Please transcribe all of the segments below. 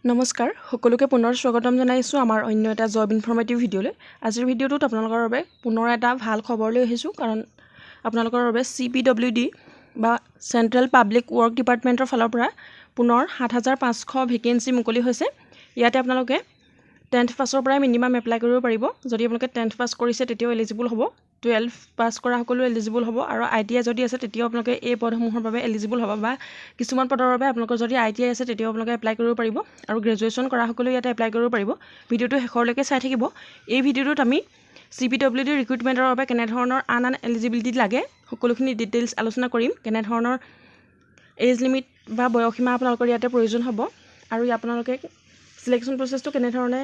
নমস্কাৰ সকলোকে পুনৰ স্বাগতম জনাইছোঁ আমাৰ অন্য এটা জব ইনফৰ্মেটিভ ভিডিঅ'লৈ। আজিৰ ভিডিঅ'টোত আপোনালোকৰ বাবে পুনৰ এটা ভাল খবৰ লৈ আহিছোঁ, কাৰণ আপোনালোকৰ বাবে CPWD বা চেণ্ট্ৰেল পাব্লিক ৱৰ্ক ডিপাৰ্টমেণ্টৰ ফালৰ পৰা পুনৰ ৭৫০০ ভেকেঞ্চি মুকলি হৈছে। ইয়াতে আপোনালোকে 10th পাছৰ পৰাই মিনিমাম এপ্লাই কৰিব পাৰিব। যদি আপোনালোকে 10th পাছ কৰিছে তেতিয়াও এলিজিবল হ'ব, 12 পাছ কৰা সকলো এলিজিবল হ'ব, আৰু ITI যদি আছে তেতিয়াও আপোনালোকে এই পদসমূহৰ বাবে এলিজিবল হ'ব, বা কিছুমান পদৰ বাবে আপোনালোকৰ যদি ITI আছে তেতিয়াও আপোনালোকে এপ্লাই কৰিব পাৰিব, আৰু গ্ৰেজুৱেশ্যন কৰা সকলেও ইয়াতে এপ্লাই কৰিব পাৰিব। ভিডিঅ'টো শেষৰলৈকে চাই থাকিব। এই ভিডিঅ'টোত আমি CPWD ৰিক্ৰুইটমেণ্টৰ বাবে কেনেধৰণৰ আন এলিজিবিলিটি লাগে সকলোখিনি ডিটেইলছ আলোচনা কৰিম। কেনেধৰণৰ এজ লিমিট বা বয়সীমা আপোনালোকৰ ইয়াতে প্ৰয়োজন হ'ব, আৰু আপোনালোকে চিলেকশ্যন প্ৰচেছটো কেনেধৰণে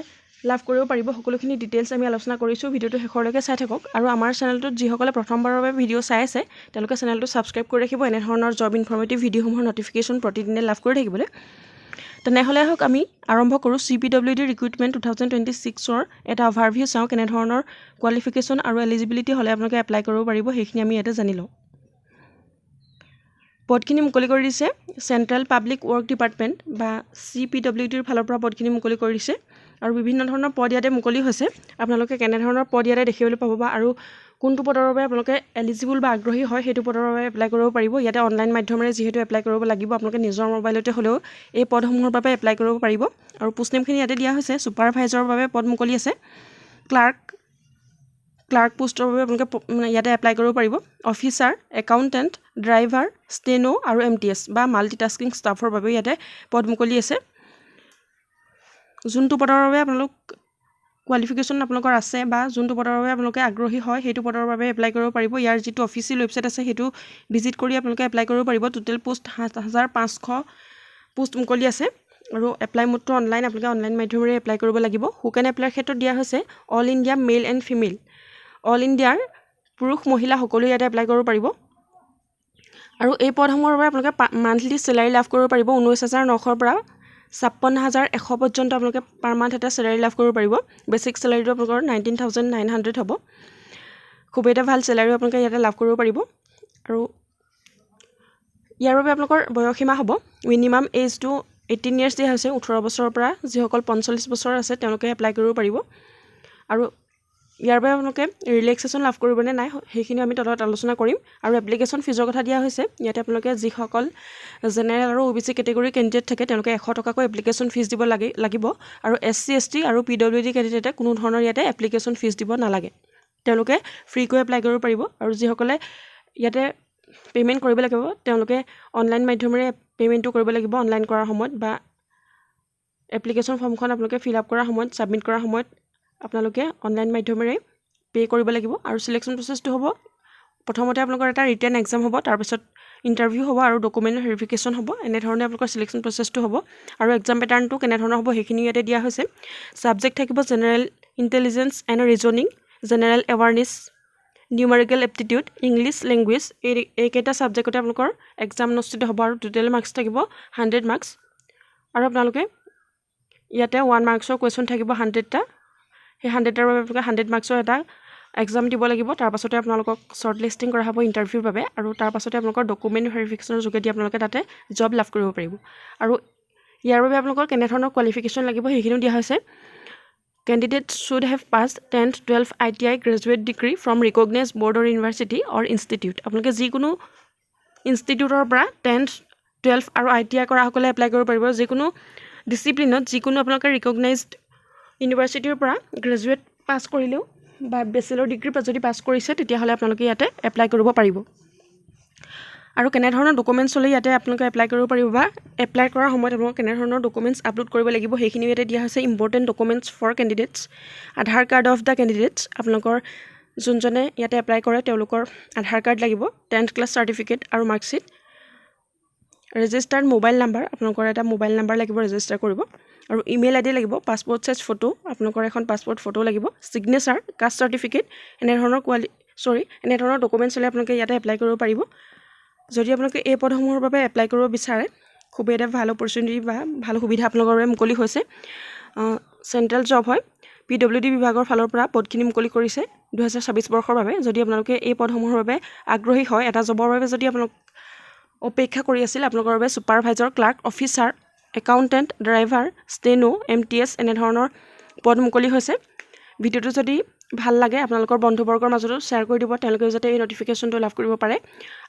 লাভ কৰিব পাৰিব, সকলোখিনি ডিটেইলছ আমি আলোচনা কৰিছোঁ। ভিডিঅ'টো শেষৰলৈকে চাই থাকক, আৰু আমাৰ চেনেলটোত যিসকলে প্ৰথমবাৰৰ বাবে ভিডিঅ' চাই আছে তেওঁলোকে চেনেলটো ছাবস্ক্ৰাইব কৰি ৰাখিব এনেধৰণৰ জব ইনফৰ্মেটিভ ভিডিঅ'সমূহৰ নটিফিকেশ্যন প্ৰতিদিনে লাভ কৰি থাকিবলৈ। তেনেহ'লে আহক আমি আৰম্ভ কৰোঁ। CPWD ৰিক্ৰুইটমেণ্ট 2026ৰ এটা অভাৰভিউ চাওঁ। কেনেধৰণৰ কোৱালিফিকেশ্যন আৰু এলিজিবিলিটি হ'লে আপোনালোকে এপ্লাই কৰিব পাৰিব সেইখিনি আমি ইয়াতে জানি লওঁ। পদখিনি মুকলি কৰি দিছে চেণ্ট্ৰেল পাব্লিক ৱৰ্ক ডিপাৰ্টমেণ্ট বা CPWDৰ ফালৰ পৰা পদখিনি মুকলি কৰি দিছে, আৰু বিভিন্ন ধৰণৰ পদ ইয়াতে মুকলি হৈছে। আপোনালোকে কেনেধৰণৰ পদ ইয়াতে দেখিবলৈ পাব, বা আৰু কোনটো পদৰ বাবে আপোনালোকে এলিজিবল বা আগ্ৰহী হয় সেইটো পদৰ বাবে এপ্লাই কৰিব পাৰিব। ইয়াতে অনলাইন মাধ্যমেৰে যিহেতু এপ্লাই কৰিব লাগিব, আপোনালোকে নিজৰ মোবাইলতে হ'লেও এই পদসমূহৰ বাবে এপ্লাই কৰিব পাৰিব। আৰু পোষ্ট নেমখিনি ইয়াতে দিয়া হৈছে। ছুপাৰভাইজাৰৰ বাবে পদ মুকলি আছে। ক্লাৰ্ক পোষ্টৰ বাবে আপোনালোকে ইয়াতে এপ্লাই কৰিব পাৰিব। অফিচাৰ, একাউণ্টেণ্ট, ড্ৰাইভাৰ, ষ্টেনো আৰু MTS বা মাল্টিটাস্কিং ষ্টাফৰ বাবে ইয়াতে পদ মুকলি আছে। যোনটো পদৰ বাবে আপোনালোক কোৱালিফিকেশ্যন আপোনালোকৰ আছে বা যোনটো পদৰ বাবে আপোনালোকে আগ্ৰহী হয় সেইটো পদৰ বাবে এপ্লাই কৰিব পাৰিব। ইয়াৰ যিটো অফিচিয়েল ৱেবছাইট আছে সেইটো ভিজিট কৰি আপোনালোকে এপ্লাই কৰিব পাৰিব। টোটেল পোষ্ট ৭৫০০ পোষ্ট মুকলি আছে, আৰু এপ্লাই মোডটো অনলাইন। আপোনালোকে অনলাইন মাধ্যমেৰে এপ্লাই কৰিব লাগিব। হু কেন এপ্লাইৰ ক্ষেত্ৰত দিয়া হৈছে all India male and female, all ইণ্ডিয়াৰ পুৰুষ মহিলা সকলোৱে ইয়াতে এপ্লাই কৰিব পাৰিব। আৰু এই পদসমূহৰ বাবে আপোনালোকে মান্থলি চেলাৰী লাভ কৰিব পাৰিব 19,900ৰ পৰা 56,100 পৰ্যন্ত আপোনালোকে পাৰ মান্থ এটা চেলাৰী লাভ কৰিব পাৰিব। বেছিক চেলাৰীটো আপোনালোকৰ 19,900 হ'ব। খুব এটা ভাল চেলাৰী আপোনালোকে ইয়াতে লাভ কৰিব পাৰিব। আৰু ইয়াৰ বাবে আপোনালোকৰ বয়সীমা হ'ব মিনিমাম এজটো 18 ইয়াৰ্ছ দিয়া হৈছে। 18 বছৰৰ পৰা যিসকল 45 বছৰ আছে তেওঁলোকে এপ্লাই কৰিব পাৰিব। আৰু ইয়াৰ বাবে আপোনালোকে ৰিলেক্সেশ্যন লাভ কৰিবনে নাই সেইখিনি আমি তলত আলোচনা কৰিম। আৰু এপ্লিকেশ্যন ফিজৰ কথা দিয়া হৈছে। ইয়াতে আপোনালোকে যিসকল জেনেৰেল আৰু OBC কেটেগৰী কেণ্ডিডেট থাকে তেওঁলোকে 100 টকাকৈ এপ্লিকেশ্যন ফিজ দিব লাগিব, আৰু SC ST আৰু PWD কেণ্ডিডেটে কোনো ধৰণৰ ইয়াতে এপ্লিকেশ্যন ফিজ দিব নালাগে, তেওঁলোকে ফ্ৰীকৈ এপ্লাই কৰিব পাৰিব। আৰু যিসকলে ইয়াতে পে'মেণ্ট কৰিব লাগিব তেওঁলোকে অনলাইন মাধ্যমেৰে পে'মেণ্টটো কৰিব লাগিব। অনলাইন কৰাৰ সময়ত বা এপ্লিকেশ্যন ফৰ্মখন আপোনালোকে ফিল আপ কৰাৰ সময়ত, ছাবমিট কৰাৰ সময়ত আপোনালোকে অনলাইন মাধ্যমেৰে পে' কৰিব লাগিব। আৰু চিলেকশ্যন প্ৰচেছটো হ'ব প্ৰথমতে আপোনালোকৰ এটা ৰিটেন এক্সাম হ'ব, তাৰপিছত ইণ্টাৰভিউ হ'ব আৰু ডকুমেণ্ট ভেৰিফিকেশ্যন হ'ব। এনেধৰণে আপোনালোকৰ চিলেকশ্যন প্ৰচেছটো হ'ব। আৰু এক্সাম পেটাৰ্ণটো কেনেধৰণৰ হ'ব সেইখিনি ইয়াতে দিয়া হৈছে। ছাবজেক্ট থাকিব general intelligence and reasoning, general awareness, numerical aptitude, English language. এইকেইটা ছাবজেক্টতে আপোনালোকৰ এক্সাম অনুষ্ঠিত হ'ব, আৰু টোটেল মাৰ্কছ থাকিব 100 মাৰ্কছ। আৰু আপোনালোকে ইয়াতে 1 মাৰ্কছৰ কুৱেশ্যন থাকিব 100টা। সেই 100টাৰ বাবে আপোনালোকে 100 মাৰ্কছৰ এটা এক্সাম দিব লাগিব। তাৰপাছতে আপোনালোকক শ্বৰ্ট লিষ্টিং কৰা হ'ব ইণ্টাৰভিউৰ বাবে, আৰু তাৰপাছতে আপোনালোকৰ ডকুমেণ্ট ভেৰিফিকেশ্যনৰ যোগেদি আপোনালোকে তাতে জব লাভ কৰিব পাৰিব। আৰু ইয়াৰ বাবে আপোনালোকৰ কেনেধৰণৰ কোৱালিফিকেশ্যন লাগিব সেইখিনিও দিয়া হৈছে। Candidate should have passed 10th 12th ITI graduate degree from recognise board or university or institute. আপোনালোকে যিকোনো ইনষ্টিটিউটৰ পৰা 10th 12th আৰু ITI কৰাসকলে এপ্লাই কৰিব পাৰিব। যিকোনো ডিচিপ্লিনত যিকোনো আপোনালোকে ৰিকগনাইজড ইউনিভাৰ্চিটিৰ পৰা গ্ৰেজুৱেট পাছ কৰিলেও বা বেচেলৰ ডিগ্ৰী যদি পাছ কৰিছে তেতিয়াহ'লে আপোনালোকে ইয়াতে এপ্লাই কৰিব পাৰিব। আৰু কেনেধৰণৰ ডকুমেণ্টছ হ'লে ইয়াতে আপোনালোকে এপ্লাই কৰিব পাৰিব, বা এপ্লাই কৰাৰ সময়ত আপোনালোকে কেনেধৰণৰ ডকুমেণ্টছ আপলোড কৰিব লাগিব সেইখিনিও ইয়াতে দিয়া হৈছে। Important documents for candidates, Aadhaar card of the candidates. আপোনালোকৰ যোনজনে ইয়াতে এপ্লাই কৰে তেওঁলোকৰ আধাৰ কাৰ্ড লাগিব, 10th ক্লাছ চাৰ্টিফিকেট আৰু মাৰ্কশ্বিট, ৰেজিষ্টাৰ্ড মোবাইল নাম্বাৰ, আপোনালোকৰ এটা মোবাইল নাম্বাৰ লাগিব ৰেজিষ্টাৰ কৰিব, আৰু ইমেইল ID লাগিব, পাছপৰ্ট চাইজ ফটো, আপোনালোকৰ এখন পাছপৰ্ট ফটো লাগিব, ছিগনেচাৰ, কাষ্ট চাৰ্টিফিকেট। এনেধৰণৰ ডকুমেণ্টছ হ'লে আপোনালোকে ইয়াতে এপ্লাই কৰিব পাৰিব। যদি আপোনালোকে এই পদসমূহৰ বাবে এপ্লাই কৰিব বিচাৰে খুবেই এটা ভাল অপৰচুনিটি বা ভাল সুবিধা আপোনালোকৰ বাবে মুকলি হৈছে। চেণ্ট্ৰেল জব হয়, PWD বিভাগৰ ফালৰ পৰা পদখিনি মুকলি কৰিছে 2026 বৰ্ষৰ বাবে। যদি আপোনালোকে এই পদসমূহৰ বাবে আগ্ৰহী হয়, এটা জবৰ বাবে যদি আপোনালোক অপেক্ষা কৰি আছিল, আপোনালোকৰ বাবে supervisor, clerk, officer, accountant, driver, steno, MTS এনেধৰণৰ পদ মুকলি হৈছে। ভিডিঅ'টো যদি ভাল লাগে আপোনালোকৰ বন্ধুবৰ্গৰ মাজতো শ্বেয়াৰ কৰি দিব, তেওঁলোকে যাতে এই নটিফিকেশ্যনটো লাভ কৰিব পাৰে।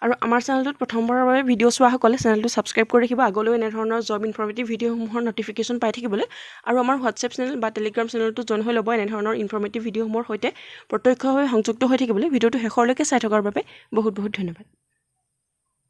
আৰু আমাৰ চেনেলটোত প্ৰথমবাৰৰ বাবে ভিডিঅ' চোৱাসকলে চেনেলটো ছাবস্ক্ৰাইব কৰি ৰাখিব, আগলৈও এনেধৰণৰ জব ইনফৰ্মেটিভ ভিডিঅ'সমূহৰ নটিফিকেশ্যন পাই থাকিবলৈ। আৰু আমাৰ হোৱাটছএপ চেনেল বা টেলিগ্ৰাম চেনেলটো জইন হৈ ল'ব এনেধৰণৰ ইনফৰ্মেটিভ ভিডিঅ'সমূহৰ সৈতে প্ৰত্যক্ষভাৱে সংযুক্ত হৈ থাকিবলৈ। ভিডিঅ'টো শেষলৈকে চাই থকাৰ বাবে বহুত বহুত ধন্যবাদ।